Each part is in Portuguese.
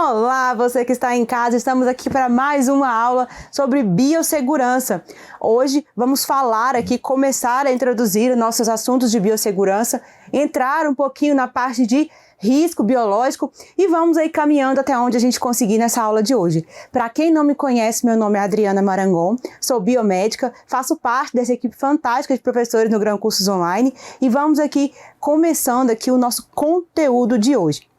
Olá, você que está em casa, estamos aqui para mais uma aula sobre biossegurança. Hoje vamos falar aqui, começar a introduzir nossos assuntos de biossegurança, entrar um pouquinho na parte de risco biológico e vamos aí caminhando até onde a gente conseguir nessa aula de hoje. Para quem não me conhece, meu nome é Adriana Marangon, sou biomédica, faço parte dessa equipe fantástica de professores no Gran Cursos Online e vamos aqui começando aqui o nosso conteúdo de hoje.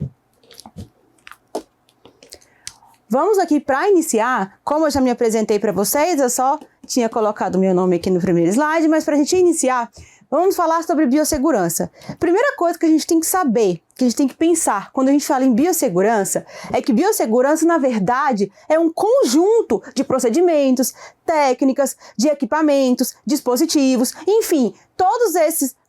Vamos aqui para iniciar, como eu já me apresentei para vocês, eu só tinha colocado meu nome aqui no primeiro slide, mas para a gente iniciar, vamos falar sobre biossegurança. Primeira coisa que a gente tem que saber, que a gente tem que pensar quando a gente fala em biossegurança, é que biossegurança, na verdade, é um conjunto de procedimentos, técnicas, de equipamentos, dispositivos, enfim, todos esses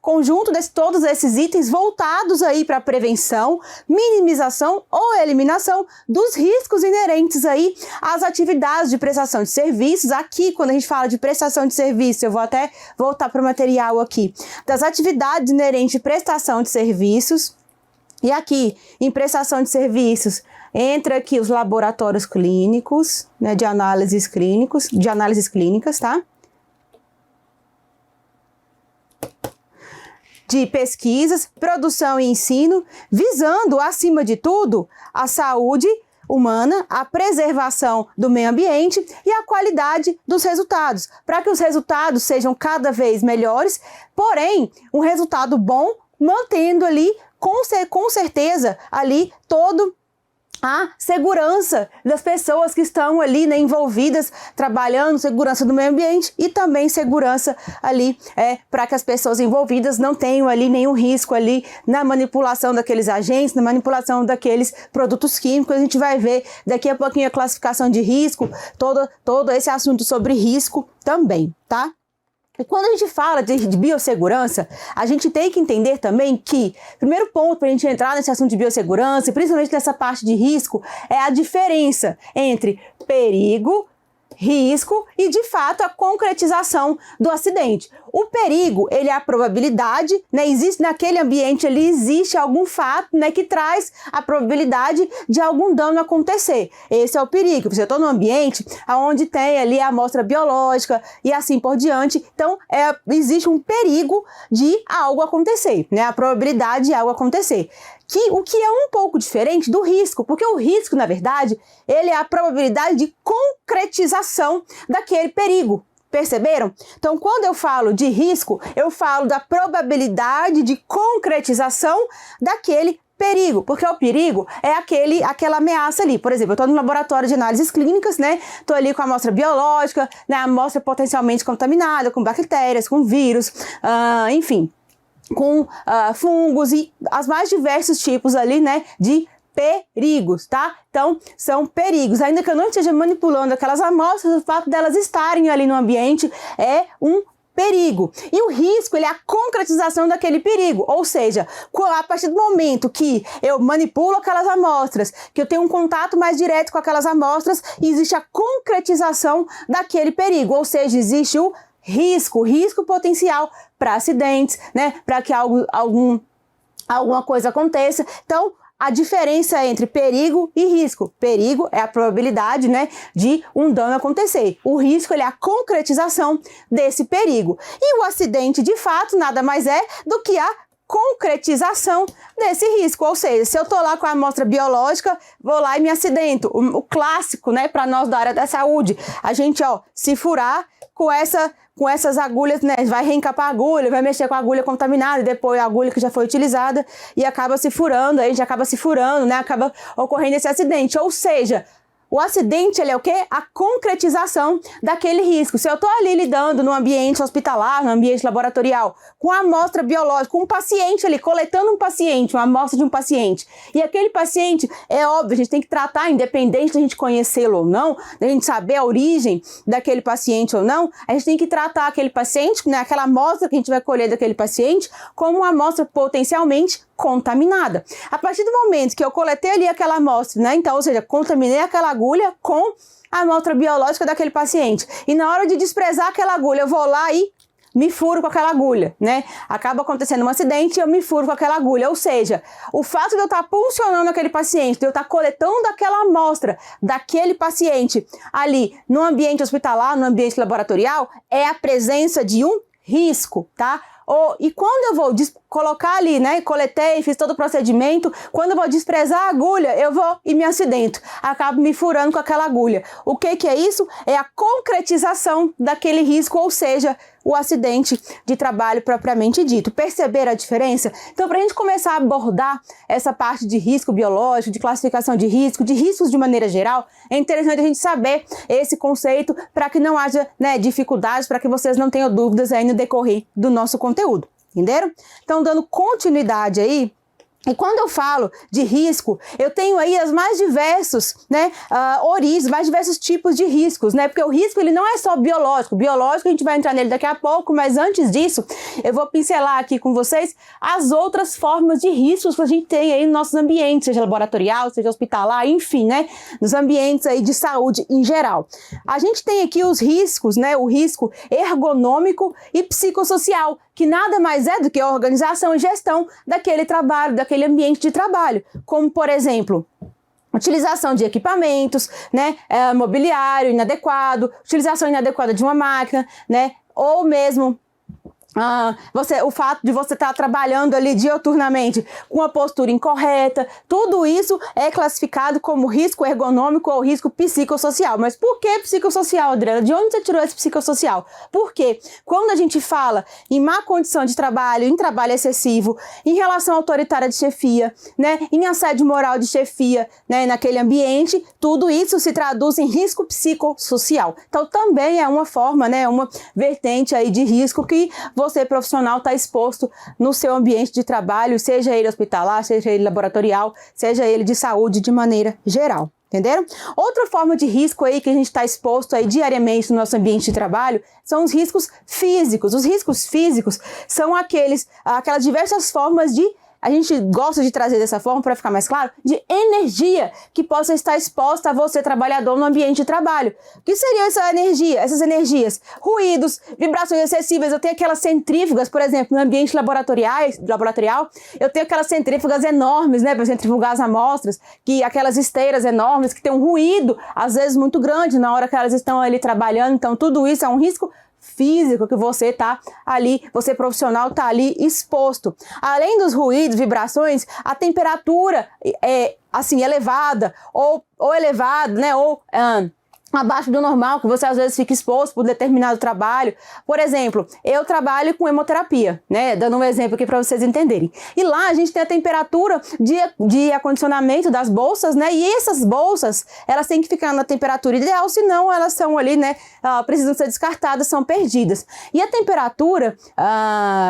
todos esses itens voltados aí para a prevenção, minimização ou eliminação dos riscos inerentes aí às atividades de prestação de serviços. Aqui, quando a gente fala de prestação de serviço, eu vou até voltar para o material aqui, das atividades inerentes de prestação de serviços. E aqui, em prestação de serviços, entra aqui os laboratórios clínicos, né, de análises clínicas, tá? De pesquisas, produção e ensino, visando, acima de tudo, a saúde humana, a preservação do meio ambiente e a qualidade dos resultados, para que os resultados sejam cada vez melhores, porém, um resultado bom, mantendo ali, com certeza, ali todo a segurança das pessoas que estão ali, né, envolvidas, trabalhando, segurança do meio ambiente e também segurança ali para que as pessoas envolvidas não tenham ali nenhum risco ali na manipulação daqueles agentes, na manipulação daqueles produtos químicos. A gente vai ver daqui a pouquinho a classificação de risco, todo esse assunto sobre risco também, tá? E quando a gente fala de biossegurança, a gente tem que entender também que, primeiro ponto para a gente entrar nesse assunto de biossegurança, e principalmente nessa parte de risco, é a diferença entre perigo, risco e, de fato, a concretização do acidente. O perigo, ele é a probabilidade, né? Existe naquele ambiente, ali existe algum fato, né, que traz a probabilidade de algum dano acontecer. Esse é o perigo. Você está num ambiente onde tem ali a amostra biológica e assim por diante. Então, existe um perigo de algo acontecer, né? A probabilidade de algo acontecer. O que é um pouco diferente do risco, porque o risco, na verdade, ele é a probabilidade de concretização daquele perigo. Perceberam? Então, quando eu falo de risco, eu falo da probabilidade de concretização daquele perigo, porque o perigo é aquela ameaça ali. Por exemplo, eu estou no laboratório de análises clínicas, né? Estou ali com a amostra biológica, né? A amostra potencialmente contaminada, com bactérias, com vírus, enfim, com fungos e os mais diversos tipos ali, né, de perigos, tá? Então, são perigos. Ainda que eu não esteja manipulando aquelas amostras, o fato delas estarem ali no ambiente é um perigo. E o risco, ele é a concretização daquele perigo, ou seja, a partir do momento que eu manipulo aquelas amostras, que eu tenho um contato mais direto com aquelas amostras, existe a concretização daquele perigo, ou seja, existe o risco potencial para acidentes, né, para que alguma coisa aconteça. Então, a diferença entre perigo e risco. Perigo é a probabilidade, né, de um dano acontecer. O risco, ele é a concretização desse perigo. E o acidente, de fato, nada mais é do que a concretização desse risco, ou seja, se eu tô lá com a amostra biológica, vou lá e me acidento. O clássico, né, para nós da área da saúde, a gente, se furar com essas agulhas, né, vai reencapar a agulha, vai mexer com a agulha contaminada, e depois a agulha que já foi utilizada e acaba se furando, né, acaba ocorrendo esse acidente, ou seja, o acidente, ele é o quê? A concretização daquele risco. Se eu estou ali lidando no ambiente hospitalar, no ambiente laboratorial, com a amostra biológica, com um paciente ali, coletando um paciente, uma amostra de um paciente, e aquele paciente, é óbvio, a gente tem que tratar, independente da gente conhecê-lo ou não, da gente saber a origem daquele paciente ou não, a gente tem que tratar aquele paciente, né, aquela amostra que a gente vai colher daquele paciente, como uma amostra potencialmente contaminada. A partir do momento que eu coletei ali aquela amostra, né, então, ou seja, contaminei aquela agulha com a amostra biológica daquele paciente, e na hora de desprezar aquela agulha, eu vou lá e me furo com aquela agulha, né? Acaba acontecendo um acidente e eu me furo com aquela agulha. Ou seja, o fato de eu estar puncionando aquele paciente, de eu estar coletando aquela amostra daquele paciente ali no ambiente hospitalar, no ambiente laboratorial, é a presença de um risco, tá? E quando eu vou colocar ali, né, coletei, fiz todo o procedimento, quando eu vou desprezar a agulha, eu vou e me acidento, acabo me furando com aquela agulha. O que é isso? É a concretização daquele risco, ou seja, o acidente de trabalho propriamente dito. Perceber a diferença? Então, para a gente começar a abordar essa parte de risco biológico, de classificação de riscos de maneira geral, é interessante a gente saber esse conceito para que não haja, né, dificuldades, para que vocês não tenham dúvidas aí no decorrer do nosso conteúdo. Entenderam? Então, dando continuidade aí, e quando eu falo de risco, eu tenho aí as mais diversos, né, origens, mais diversos tipos de riscos, né, porque o risco ele não é só biológico, a gente vai entrar nele daqui a pouco, mas antes disso, eu vou pincelar aqui com vocês as outras formas de riscos que a gente tem aí nos nossos ambientes, seja laboratorial, seja hospitalar, enfim, né, nos ambientes aí de saúde em geral. A gente tem aqui os riscos, né, o risco ergonômico e psicossocial, que nada mais é do que a organização e gestão daquele trabalho, daquele ambiente de trabalho, como, por exemplo, utilização de equipamentos, né, mobiliário inadequado, utilização inadequada de uma máquina, né, ou mesmo o fato de você estar trabalhando ali dioturnamente com a postura incorreta, tudo isso é classificado como risco ergonômico ou risco psicossocial. Mas por que psicossocial, Adriana? De onde você tirou esse psicossocial? Porque quando a gente fala em má condição de trabalho, em trabalho excessivo, em relação autoritária de chefia, né, em assédio moral de chefia, né, naquele ambiente, tudo isso se traduz em risco psicossocial. Então também é uma forma, né, uma vertente aí de risco que você profissional está exposto no seu ambiente de trabalho, seja ele hospitalar, seja ele laboratorial, seja ele de saúde de maneira geral. Entenderam? Outra forma de risco aí que a gente está exposto aí diariamente no nosso ambiente de trabalho são os riscos físicos. Os riscos físicos são aquelas diversas formas de, a gente gosta de trazer dessa forma para ficar mais claro, de energia que possa estar exposta a você, trabalhador, no ambiente de trabalho. O que seria essas energias? Ruídos, vibrações excessivas. Eu tenho aquelas centrífugas, por exemplo, no ambiente laboratorial, eu tenho aquelas centrífugas enormes, né, para centrifugar as amostras, aquelas esteiras enormes que tem um ruído, às vezes muito grande, na hora que elas estão ali trabalhando. Então, tudo isso é um risco físico que você tá ali, você profissional tá ali exposto. Além dos ruídos, vibrações, a temperatura é assim elevada ou elevada, né, ou abaixo do normal, que você às vezes fica exposto por determinado trabalho. Por exemplo, eu trabalho com hemoterapia, né? Dando um exemplo aqui para vocês entenderem. E lá a gente tem a temperatura de acondicionamento das bolsas, né? E essas bolsas, elas têm que ficar na temperatura ideal, senão elas são ali, né? Precisam ser descartadas, são perdidas. E a temperatura,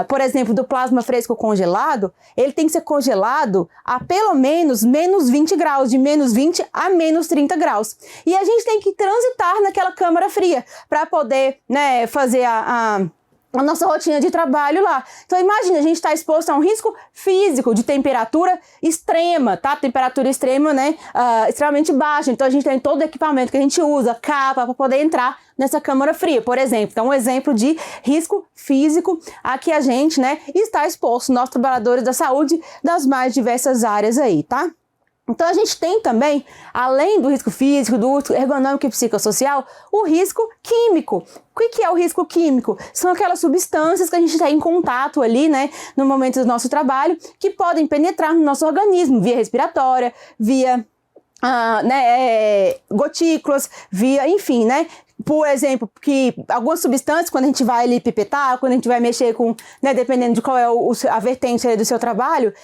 por exemplo, do plasma fresco congelado, ele tem que ser congelado a pelo menos menos 20 graus, de menos 20 a menos 30 graus. E a gente tem que transitar naquela câmara fria para poder, né, fazer a nossa rotina de trabalho lá. Então imagina, a gente está exposto a um risco físico de temperatura extrema, tá? Temperatura extrema, né? Extremamente baixa. Então a gente tem todo o equipamento que a gente usa, capa, para poder entrar nessa câmara fria, por exemplo. Então um exemplo de risco físico a que a gente, né, está exposto, nós trabalhadores da saúde das mais diversas áreas aí, tá? Então a gente tem também, além do risco físico, do risco ergonômico e psicossocial, o risco químico. O que é o risco químico? São aquelas substâncias que a gente está em contato ali, né, no momento do nosso trabalho, que podem penetrar no nosso organismo, via respiratória, via gotículas, via, enfim, né? Por exemplo, que algumas substâncias, quando a gente vai ali pipetar, quando a gente vai mexer com, né, dependendo de qual é a vertente ali do seu trabalho,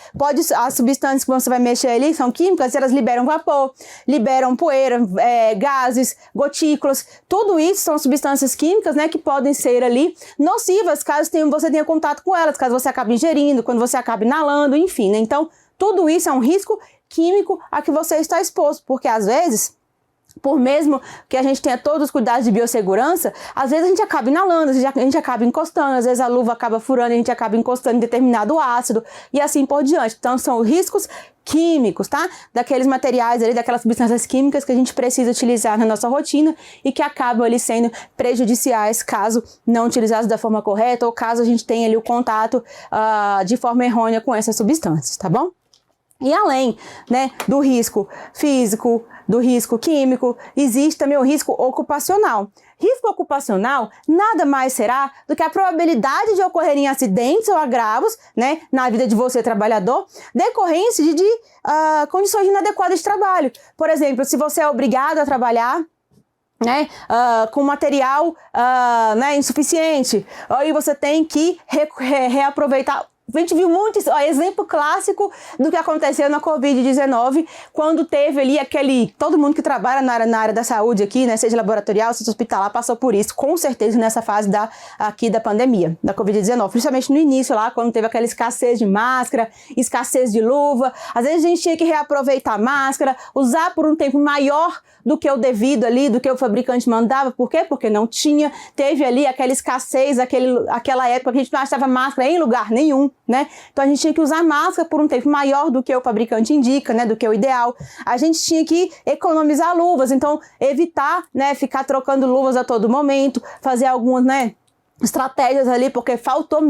as substâncias que você vai mexer ali são químicas, elas liberam vapor, liberam poeira, gases, gotículas, tudo isso são substâncias químicas, né, que podem ser ali nocivas caso você tenha contato com elas, caso você acabe ingerindo, quando você acabe inalando, enfim, né? Então, tudo isso é um risco químico a que você está exposto, porque às vezes por mesmo que a gente tenha todos os cuidados de biossegurança, às vezes a gente acaba inalando, a gente acaba encostando, às vezes a luva acaba furando, a gente acaba encostando em determinado ácido e assim por diante. Então são riscos químicos, tá? Daqueles materiais ali, daquelas substâncias químicas que a gente precisa utilizar na nossa rotina e que acabam ali sendo prejudiciais caso não utilizados da forma correta ou caso a gente tenha ali o contato de forma errônea com essas substâncias, tá bom? E além, né, do risco físico, do risco químico, existe também o risco ocupacional. Risco ocupacional nada mais será do que a probabilidade de ocorrerem acidentes ou agravos, né, na vida de você, trabalhador, decorrência de condições inadequadas de trabalho. Por exemplo, se você é obrigado a trabalhar, né, com material né, insuficiente, aí você tem que reaproveitar. A gente viu muito exemplo clássico do que aconteceu na Covid-19, quando teve ali todo mundo que trabalha na área da saúde aqui, né, seja laboratorial, seja hospitalar, passou por isso, com certeza nessa fase da pandemia, da Covid-19, principalmente no início lá, quando teve aquela escassez de máscara, escassez de luva, às vezes a gente tinha que reaproveitar a máscara, usar por um tempo maior do que o devido ali, do que o fabricante mandava. Por quê? Porque não tinha, teve ali aquela escassez, aquela época que a gente não achava máscara em lugar nenhum, né? Então a gente tinha que usar máscara por um tempo maior do que o fabricante indica, né? Do que o ideal. A gente tinha que economizar luvas, então evitar, né? Ficar trocando luvas a todo momento, fazer algumas, né? Estratégias ali, porque faltou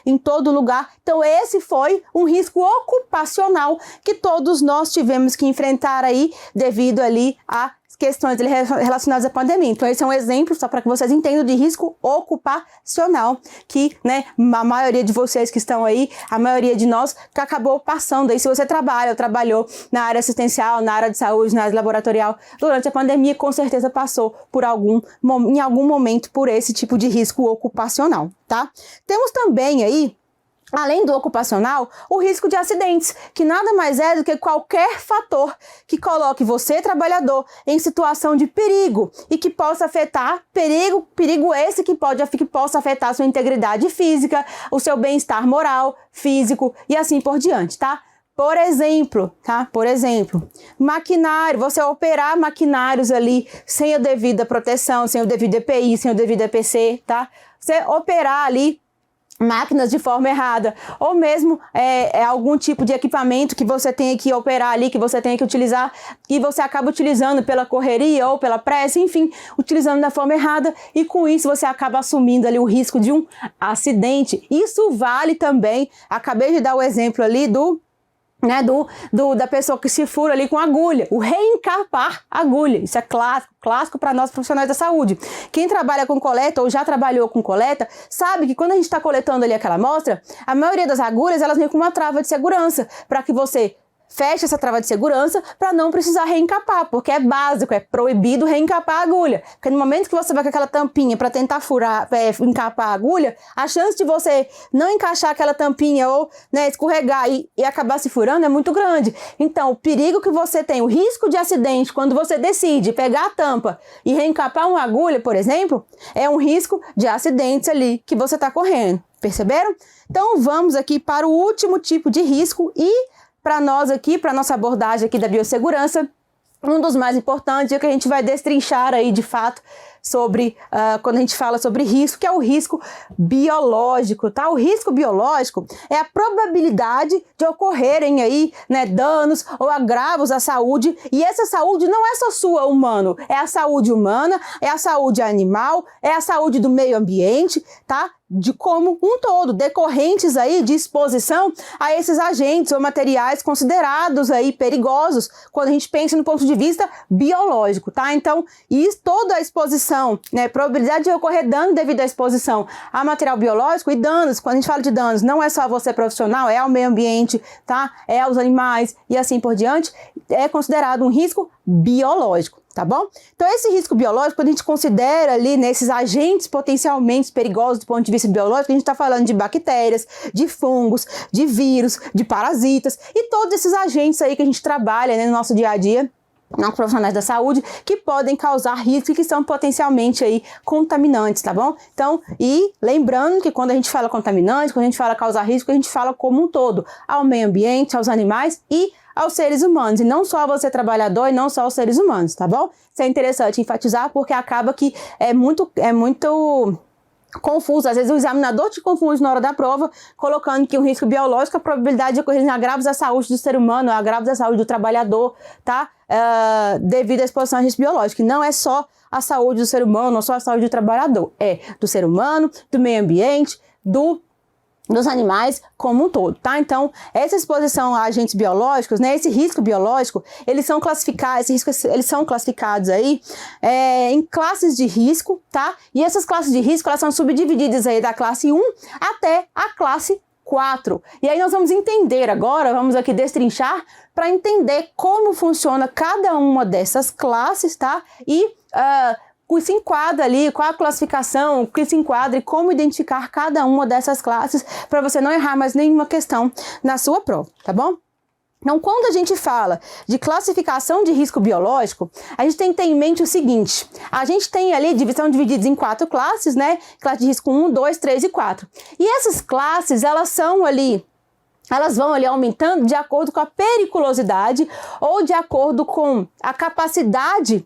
em todo lugar. Então esse foi um risco ocupacional que todos nós tivemos que enfrentar aí devido ali a questões relacionadas à pandemia. Então esse é um exemplo, só para que vocês entendam, de risco ocupacional, que, né, a maioria de vocês que estão aí, a maioria de nós, que acabou passando aí. Se você trabalhou na área assistencial, na área de saúde, na área laboratorial, durante a pandemia, com certeza passou em algum momento por esse tipo de risco ocupacional, tá? Temos também aí, além do ocupacional, o risco de acidentes, que nada mais é do que qualquer fator que coloque você, trabalhador, em situação de perigo e que possa afetar, perigo esse que possa afetar a sua integridade física, o seu bem-estar moral, físico e assim por diante, tá? Por exemplo, maquinário, você operar maquinários ali sem a devida proteção, sem o devido EPI, sem o devido EPC, tá? Você operar ali máquinas de forma errada, ou mesmo algum tipo de equipamento que você tenha que operar ali, que você tenha que utilizar, e você acaba utilizando pela correria ou pela pressa, enfim, utilizando da forma errada, e com isso você acaba assumindo ali o risco de um acidente. Isso vale também, acabei de dar o exemplo ali da pessoa que se fura ali com agulha, o reencapar agulha. Isso é clássico para nós profissionais da saúde. Quem trabalha com coleta ou já trabalhou com coleta, sabe que quando a gente está coletando ali aquela amostra, a maioria das agulhas, elas vêm com uma trava de segurança, para que você feche essa trava de segurança para não precisar reencapar, porque é básico, é proibido reencapar a agulha. Porque no momento que você vai com aquela tampinha para tentar encapar a agulha, a chance de você não encaixar aquela tampinha ou, né, escorregar e acabar se furando é muito grande. Então, o perigo que você tem, o risco de acidente quando você decide pegar a tampa e reencapar uma agulha, por exemplo, é um risco de acidentes ali que você está correndo. Perceberam? Então, vamos aqui para o último tipo de risco e para nós aqui, para nossa abordagem aqui da biossegurança, um dos mais importantes é que a gente vai destrinchar aí de fato sobre, quando a gente fala sobre risco, que é o risco biológico, tá? O risco biológico é a probabilidade de ocorrerem aí, né, danos ou agravos à saúde, e essa saúde não é só sua, humano, é a saúde humana, é a saúde animal, é a saúde do meio ambiente, tá? De como um todo, decorrentes aí de exposição a esses agentes ou materiais considerados aí perigosos, quando a gente pensa no ponto de vista biológico, tá? Então, toda a exposição, né, probabilidade de ocorrer dano devido à exposição a material biológico e danos, quando a gente fala de danos, não é só você profissional, é ao meio ambiente, tá? É aos animais e assim por diante, é considerado um risco biológico. Tá bom? Então esse risco biológico, quando a gente considera ali nesses agentes potencialmente perigosos do ponto de vista biológico, a gente está falando de bactérias, de fungos, de vírus, de parasitas e todos esses agentes aí que a gente trabalha, né, no nosso dia a dia, profissionais da saúde que podem causar risco e que são potencialmente aí contaminantes, tá bom? Então, e lembrando que quando a gente fala contaminante, quando a gente fala causar risco, a gente fala como um todo, ao meio ambiente, aos animais e aos seres humanos, e não só você trabalhador e não só aos seres humanos, tá bom? Isso é interessante enfatizar porque acaba que é muito confuso. Às vezes o examinador te confunde na hora da prova, colocando que o risco biológico, a probabilidade de ocorrer agravos à saúde do ser humano, agravos à saúde do trabalhador, tá? Devido à exposição a risco biológico. E não é só a saúde do ser humano, não só a saúde do trabalhador. É do ser humano, do meio ambiente, dos animais como um todo, tá? Então, essa exposição a agentes biológicos, né, esse risco biológico, eles são classificados aí em classes de risco, tá? E essas classes de risco, elas são subdivididas aí da classe 1 até a classe 4. E aí nós vamos entender agora, vamos aqui destrinchar para entender como funciona cada uma dessas classes, tá? E que se enquadra ali, qual a classificação, que se enquadra e como identificar cada uma dessas classes para você não errar mais nenhuma questão na sua prova, tá bom? Então, quando a gente fala de classificação de risco biológico, a gente tem que ter em mente o seguinte, a gente tem ali, são divididos em 4 classes, né? Classe de risco 1, 2, 3 e 4. E essas classes, elas vão ali aumentando de acordo com a periculosidade ou de acordo com a capacidade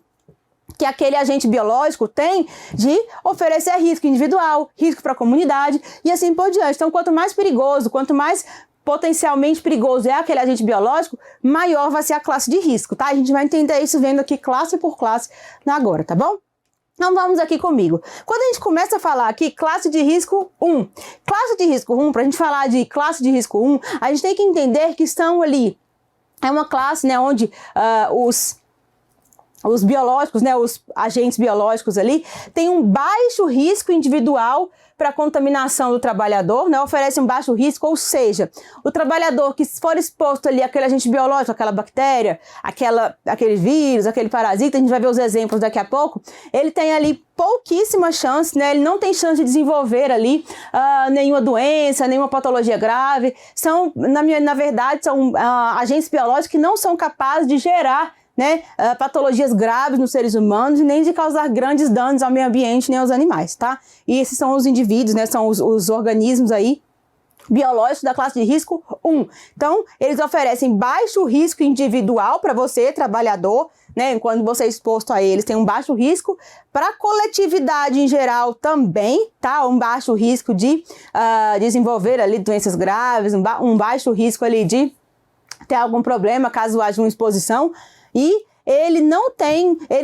que aquele agente biológico tem de oferecer risco individual, risco para a comunidade e assim por diante. Então, quanto mais perigoso, quanto mais potencialmente perigoso é aquele agente biológico, maior vai ser a classe de risco, tá? A gente vai entender isso vendo aqui classe por classe agora, tá bom? Então, vamos aqui comigo. Quando a gente começa a falar aqui, classe de risco 1. Classe de risco 1, para a gente falar de classe de risco 1, a gente tem que entender que estão ali, é uma classe, né, onde os biológicos, né, os agentes biológicos ali, têm um baixo risco individual para a contaminação do trabalhador, né, oferece um baixo risco, ou seja, o trabalhador que for exposto ali àquele agente biológico, aquela bactéria, aquele vírus, aquele parasita, a gente vai ver os exemplos daqui a pouco, ele tem ali pouquíssima chance, né, ele não tem chance de desenvolver ali nenhuma doença, nenhuma patologia grave, na verdade, são agentes biológicos que não são capazes de gerar, né, patologias graves nos seres humanos e nem de causar grandes danos ao meio ambiente nem aos animais, tá? E esses são os indivíduos, né, são os organismos aí biológicos da classe de risco 1. Então, eles oferecem baixo risco individual para você, trabalhador, né, quando você é exposto a eles, tem um baixo risco. Para a coletividade em geral também, tá? Um baixo risco de desenvolver ali doenças graves, um baixo risco ali de ter algum problema caso haja uma exposição. E ele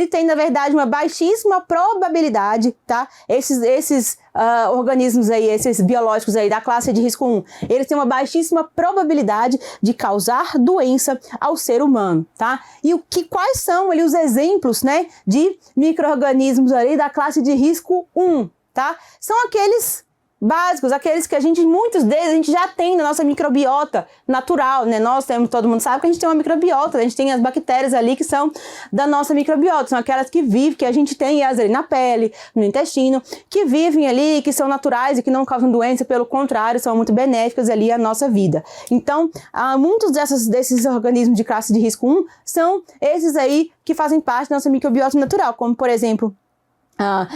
tem na verdade uma baixíssima probabilidade, tá? Esses organismos aí, esses biológicos aí da classe de risco 1, eles têm uma baixíssima probabilidade de causar doença ao ser humano, tá? E quais são ali os exemplos, né, de micro-organismos ali da classe de risco 1, tá? São aqueles básicos, aqueles que muitos deles a gente já tem na nossa microbiota natural, né? Todo mundo sabe que a gente tem uma microbiota, a gente tem as bactérias ali que são da nossa microbiota, são aquelas que vivem, que a gente tem elas ali na pele, no intestino, que vivem ali, que são naturais e que não causam doença, pelo contrário, são muito benéficas ali à nossa vida. Então, muitos desses organismos de classe de risco 1 são esses aí que fazem parte da nossa microbiota natural, como por exemplo,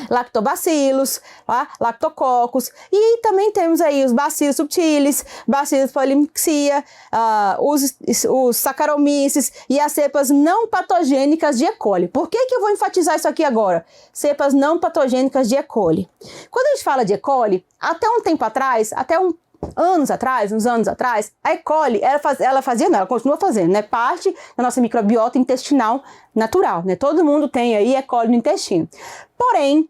lactobacilos, lactococcus, e também temos aí os bacilos subtilis, bacilos polimixia, os saccharomyces e as cepas não patogênicas de E. coli. Por que eu vou enfatizar isso aqui agora? Cepas não patogênicas de E. coli. Quando a gente fala de E. coli, até um tempo atrás, uns anos atrás, a E. coli, ela continua fazendo, né, parte da nossa microbiota intestinal natural, né, todo mundo tem aí E. coli no intestino. Porém,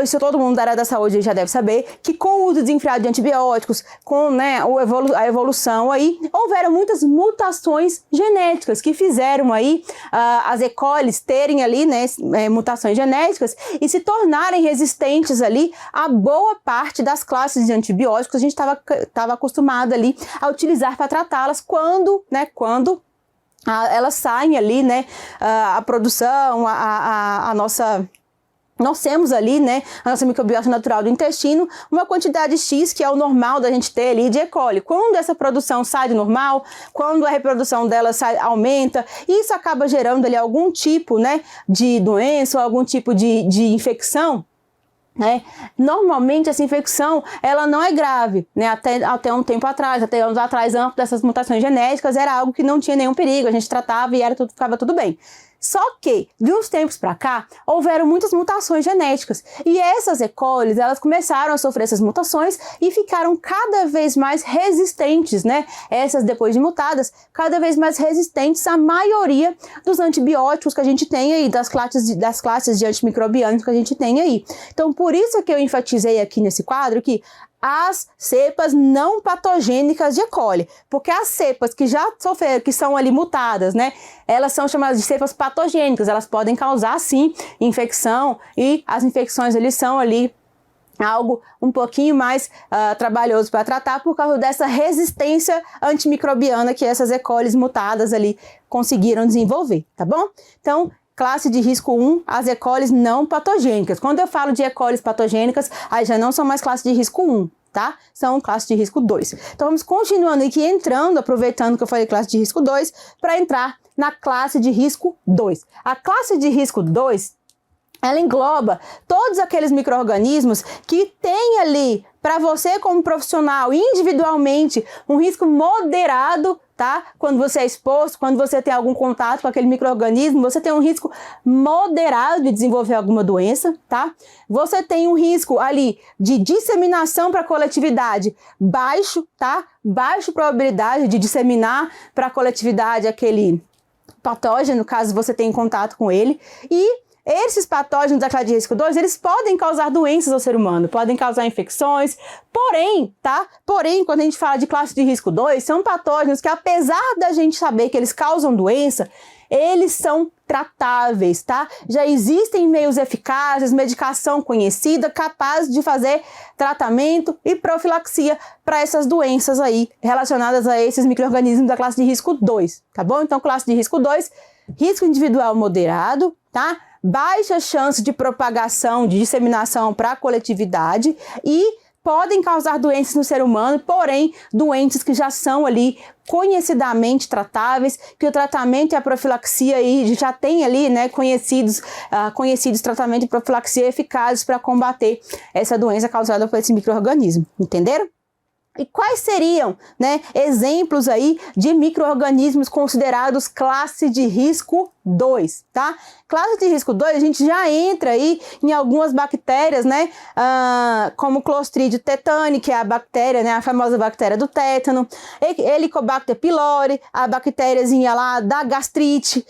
isso todo mundo da área da saúde já deve saber, que com o uso desenfreado de antibióticos, com, né, a evolução aí, houveram muitas mutações genéticas que fizeram aí as E. colis terem ali, né, mutações genéticas e se tornarem resistentes ali a boa parte das classes de antibióticos que a gente estava acostumado ali a utilizar para tratá-las quando elas saem ali, né, a produção, nós temos ali, né, a nossa microbiota natural do intestino, uma quantidade X, que é o normal da gente ter ali de E. coli. Quando essa produção sai do normal, quando a reprodução dela aumenta, isso acaba gerando ali algum tipo, né, de doença ou algum tipo de infecção, né? Normalmente essa infecção ela não é grave, né? Até um tempo atrás, até anos atrás, antes dessas mutações genéticas, era algo que não tinha nenhum perigo, a gente tratava e ficava tudo bem. Só que, de uns tempos para cá, houveram muitas mutações genéticas. E essas E. coli, elas começaram a sofrer essas mutações e ficaram cada vez mais resistentes, né? Essas, depois de mutadas, cada vez mais resistentes à maioria dos antibióticos que a gente tem aí, das classes de antimicrobianos que a gente tem aí. Então, por isso que eu enfatizei aqui nesse quadro que as cepas não patogênicas de E. coli, porque as cepas que já sofreram, que são ali mutadas, né, elas são chamadas de cepas patogênicas, elas podem causar sim infecção e as infecções eles são ali algo um pouquinho mais trabalhoso para tratar por causa dessa resistência antimicrobiana que essas E. coli mutadas ali conseguiram desenvolver, tá bom? Então, classe de risco 1, as E. coli não patogênicas. Quando eu falo de E. coli patogênicas, aí já não são mais classe de risco 1, tá? São classe de risco 2. Então vamos continuando aqui, aproveitando que eu falei classe de risco 2, para entrar na classe de risco 2. A classe de risco 2, ela engloba todos aqueles micro-organismos que têm ali, para você como profissional, individualmente, um risco moderado, tá? Quando você é exposto, quando você tem algum contato com aquele micro-organismo, você tem um risco moderado de desenvolver alguma doença, tá? Você tem um risco ali de disseminação para a coletividade baixo, tá? Baixa probabilidade de disseminar para a coletividade aquele patógeno, caso você tenha contato com ele. E esses patógenos da classe de risco 2, eles podem causar doenças ao ser humano, podem causar infecções, porém, tá? Porém, quando a gente fala de classe de risco 2, são patógenos que, apesar da gente saber que eles causam doença, eles são tratáveis, tá? Já existem meios eficazes, medicação conhecida, capaz de fazer tratamento e profilaxia para essas doenças aí, relacionadas a esses micro-organismos da classe de risco 2, tá bom? Então, classe de risco 2, risco individual moderado, tá? Baixa chance de propagação, de disseminação para a coletividade e podem causar doenças no ser humano, porém, doentes que já são ali conhecidamente tratáveis, que o tratamento e a profilaxia aí já tem ali, né, conhecidos tratamento e profilaxia eficazes para combater essa doença causada por esse micro-organismo, entenderam? E quais seriam, né, exemplos aí de micro-organismos considerados classe de risco 2, tá? Classe de risco 2, a gente já entra aí em algumas bactérias, né, como Clostridium tetani, que é a bactéria, né, a famosa bactéria do tétano, Helicobacter pylori, a bactériazinha lá da gastrite,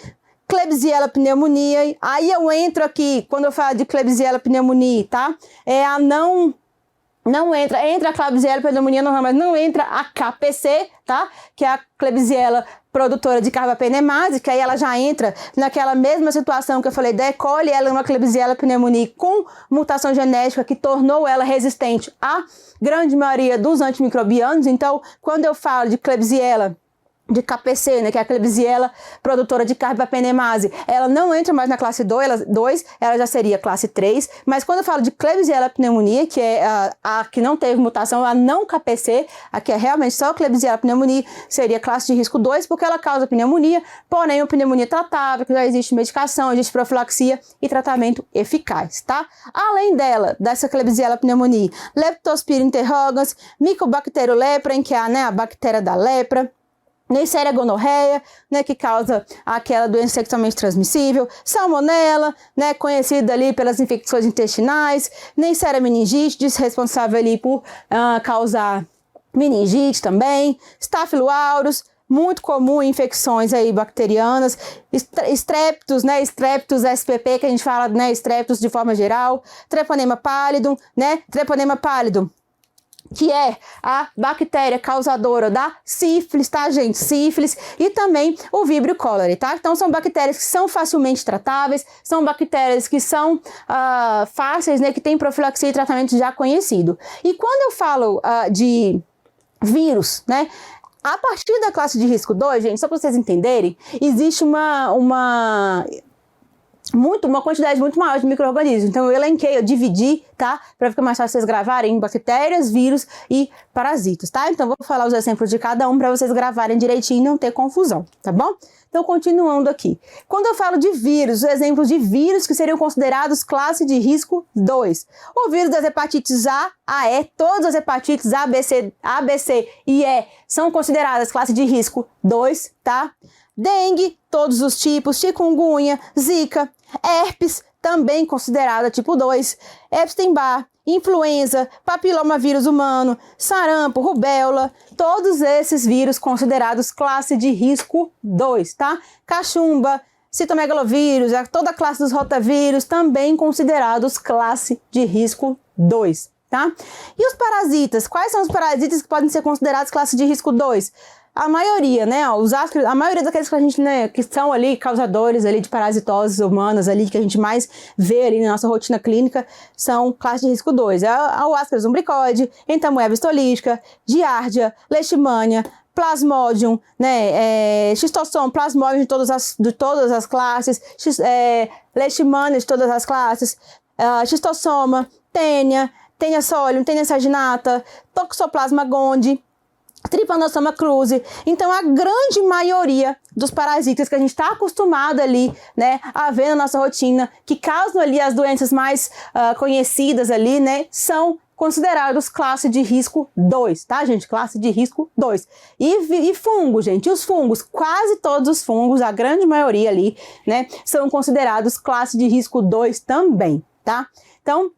Klebsiella pneumoniae. Aí eu entro aqui, quando eu falo de Klebsiella pneumoniae, tá? É a não entra a Klebsiella pneumoniae normal, mas não entra a KPC, tá? Que é a Klebsiella produtora de carbapenemase, que aí ela já entra naquela mesma situação que eu falei da E. coli, ela é uma Klebsiella pneumoniae com mutação genética que tornou ela resistente à grande maioria dos antimicrobianos. Então, quando eu falo de Klebsiella de KPC, né, que é a Klebsiella produtora de carbapenemase, ela não entra mais na classe 2, ela já seria classe 3, mas quando eu falo de Klebsiella pneumoniae, que é a que não teve mutação, a não KPC, a que é realmente só Klebsiella pneumoniae, seria classe de risco 2, porque ela causa pneumonia, porém uma pneumonia tratável, que já existe medicação, existe profilaxia e tratamento eficaz, tá? Além dessa Klebsiella pneumoniae, Leptospira interrogans, Mycobacterium leprae, que é a bactéria da lepra, Neisseria gonorreia, né, que causa aquela doença sexualmente transmissível, Salmonella, né, conhecida ali pelas infecções intestinais, Neisseria meningitidis, responsável ali por causar meningite também, Staphylococcus, muito comum em infecções aí bacterianas, Streptus, né, Streptus SPP, que a gente fala, né, Streptus de forma geral, Treponema pallidum, né, Treponema pallidum, que é a bactéria causadora da sífilis, tá, gente? Sífilis e também o Vibrio cholerae, tá? Então, são bactérias que são facilmente tratáveis, são bactérias que são fáceis, né? Que tem profilaxia e tratamento já conhecido. E quando eu falo de vírus, né? A partir da classe de risco 2, gente, só para vocês entenderem, existe uma uma quantidade muito maior de micro-organismos. Então, eu elenquei, eu dividi, tá? Para ficar mais fácil vocês gravarem bactérias, vírus e parasitas, tá? Então, vou falar os exemplos de cada um para vocês gravarem direitinho e não ter confusão, tá bom? Então, continuando aqui. Quando eu falo de vírus, os exemplos de vírus que seriam considerados classe de risco 2. O vírus das hepatites A, E, todas as hepatites A, B, C e E são consideradas classe de risco 2, tá? Dengue, todos os tipos, chikungunya, zika, herpes, também considerada tipo 2, Epstein-Barr, influenza, papilomavírus humano, sarampo, rubéola, todos esses vírus considerados classe de risco 2, tá? Cachumba, citomegalovírus, toda a classe dos rotavírus também considerados classe de risco 2, tá? E os parasitas? Quais são os parasitas que podem ser considerados classe de risco 2? A maioria, né, a maioria daqueles que a gente, né, que são ali causadores ali de parasitoses humanas ali, que a gente mais vê ali na nossa rotina clínica, são classe de risco 2. O Ascaris umbricoide, Entamoeba histolítica, Giardia, Leishmania, Plasmodium, né, Schistosoma, Plasmodium de todas as classes, Leishmania de todas as classes, Schistosoma, Taenia solium, Taenia saginata, Toxoplasma gondii, Trypanosoma cruzi. Então, a grande maioria dos parasitas que a gente está acostumado ali, né, a ver na nossa rotina, que causam ali as doenças mais conhecidas ali, né, são considerados classe de risco 2, tá, gente? Classe de risco 2. E fungos, gente, os fungos, quase todos os fungos, a grande maioria ali, né, são considerados classe de risco 2 também, tá? Então,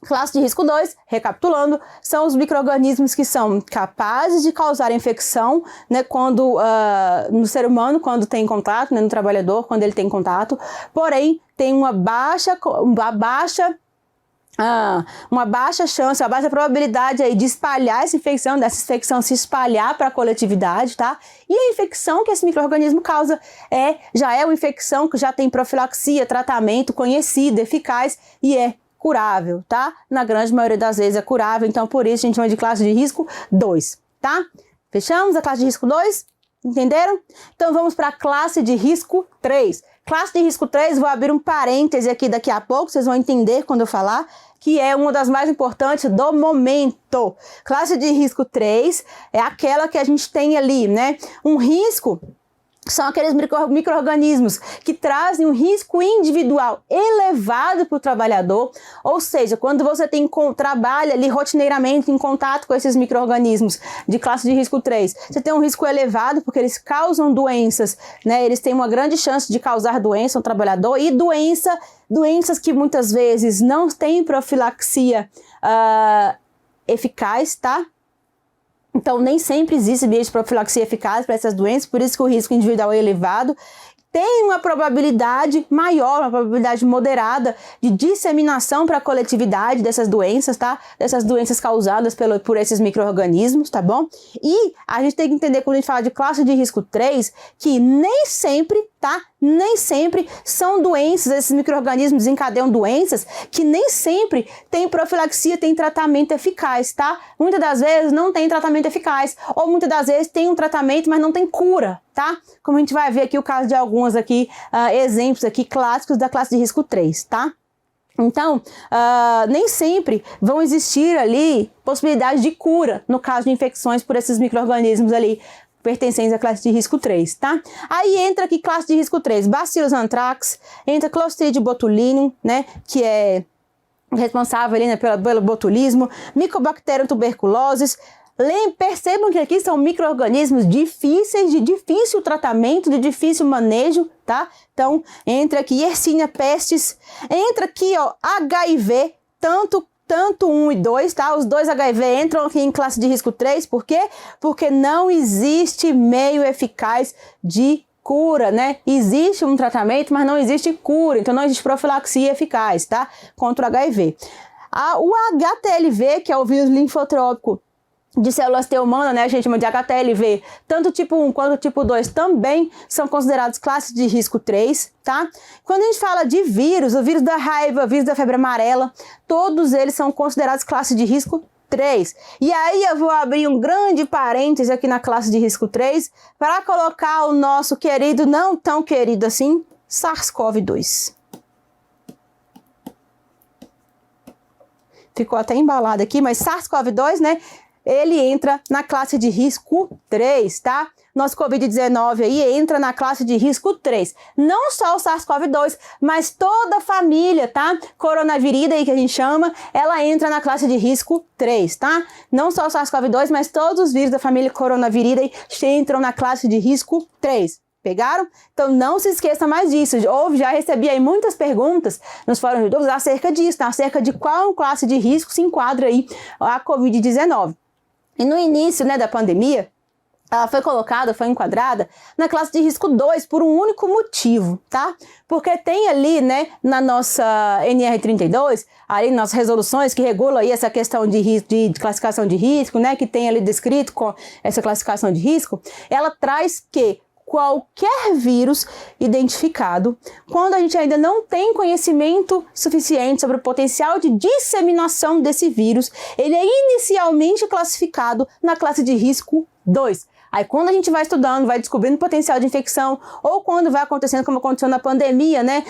classe de risco 2, recapitulando, são os micro-organismos que são capazes de causar infecção, né, quando, no ser humano, quando tem contato, né, no trabalhador, quando ele tem contato, porém, tem uma baixa chance, uma baixa probabilidade aí de espalhar essa infecção, dessa infecção se espalhar para a coletividade, tá? E a infecção que esse micro-organismo causa já é uma infecção que já tem profilaxia, tratamento conhecido, eficaz e é curável, tá? Na grande maioria das vezes é curável, então por isso a gente chama de classe de risco 2, tá? Fechamos a classe de risco 2? Entenderam? Então vamos para a classe de risco 3. Classe de risco 3, vou abrir um parêntese aqui daqui a pouco, vocês vão entender quando eu falar, que é uma das mais importantes do momento. Classe de risco 3 é aquela que a gente tem ali, né? Um risco. São aqueles micro-organismos que trazem um risco individual elevado para o trabalhador, ou seja, quando você trabalha ali rotineiramente em contato com esses micro-organismos de classe de risco 3, você tem um risco elevado porque eles causam doenças, né? Eles têm uma grande chance de causar doença ao trabalhador e doenças que muitas vezes não têm profilaxia eficaz, tá? Então, nem sempre existe meio de profilaxia eficaz para essas doenças, por isso que o risco individual é elevado. Tem uma probabilidade maior, uma probabilidade moderada de disseminação para a coletividade dessas doenças, tá? Dessas doenças causadas por esses micro-organismos, tá bom? E a gente tem que entender, quando a gente fala de classe de risco 3, que nem sempre, tá? Nem sempre são doenças, esses micro-organismos desencadeiam doenças que nem sempre tem profilaxia, tem tratamento eficaz, tá? Muitas das vezes não tem tratamento eficaz, ou muitas das vezes tem um tratamento, mas não tem cura, tá? Como a gente vai ver aqui o caso de alguns aqui, exemplos aqui clássicos da classe de risco 3, tá? Então, nem sempre vão existir ali possibilidades de cura no caso de infecções por esses micro-organismos ali pertencentes à classe de risco 3, tá? Aí entra aqui classe de risco 3, Bacillus anthrax, entra Clostridium botulinum, né, que é responsável ali, né, pelo botulismo, Mycobacterium tuberculosis. Percebam que aqui são micro-organismos difíceis, de difícil tratamento, de difícil manejo, tá? Então, entra aqui Yersinia pestis, entra aqui, ó, HIV, tanto 1 e 2, tá? Os dois HIV entram aqui em classe de risco 3, por quê? Porque não existe meio eficaz de cura, né? Existe um tratamento, mas não existe cura, então não existe profilaxia eficaz, tá? Contra o HIV. O HTLV, que é o vírus linfotrópico de células T humana, né, a gente chama de HTLV, tanto tipo 1 quanto tipo 2 também são considerados classes de risco 3, tá? Quando a gente fala de vírus, o vírus da raiva, o vírus da febre amarela, todos eles são considerados classe de risco 3. E aí eu vou abrir um grande parêntese aqui na classe de risco 3 para colocar o nosso querido, não tão querido assim, SARS-CoV-2. ficou até embalado aqui, mas SARS-CoV-2, né? Ele entra na classe de risco 3, tá? Nosso Covid-19 aí entra na classe de risco 3. Não só o SARS-CoV-2, mas toda a família, tá? Coronavírida aí que a gente chama, ela entra na classe de risco 3, tá? Não só o SARS-CoV-2, mas todos os vírus da família coronavírida aí entram na classe de risco 3. Pegaram? Então não se esqueça mais disso. Já recebi aí muitas perguntas nos fóruns de dúvidas acerca disso, tá? Acerca de qual classe de risco se enquadra aí a Covid-19. E no início, né, da pandemia, ela foi enquadrada na classe de risco 2 por um único motivo, tá? Porque tem ali, né, na nossa NR32, ali nas resoluções que regulam aí essa questão de classificação de risco, né, que tem ali descrito com essa classificação de risco, ela traz que qualquer vírus identificado, quando a gente ainda não tem conhecimento suficiente sobre o potencial de disseminação desse vírus, ele é inicialmente classificado na classe de risco 2. Aí quando a gente vai estudando, vai descobrindo o potencial de infecção, ou quando vai acontecendo como aconteceu na pandemia, né,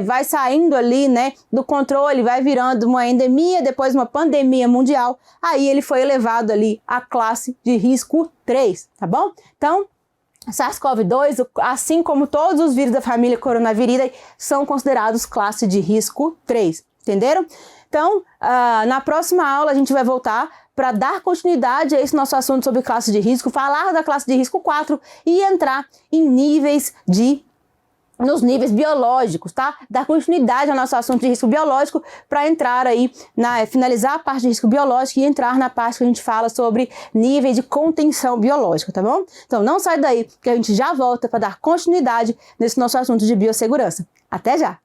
vai saindo ali, né, do controle, vai virando uma endemia, depois uma pandemia mundial, aí ele foi elevado ali à classe de risco 3, tá bom? Então, SARS-CoV-2, assim como todos os vírus da família coronavírida, são considerados classe de risco 3, entenderam? Então, na próxima aula a gente vai voltar para dar continuidade a esse nosso assunto sobre classe de risco, falar da classe de risco 4 e entrar nos níveis biológicos, tá? Dar continuidade ao nosso assunto de risco biológico para entrar aí, finalizar a parte de risco biológico e entrar na parte que a gente fala sobre níveis de contenção biológica, tá bom? Então não sai daí, que a gente já volta para dar continuidade nesse nosso assunto de biossegurança. Até já!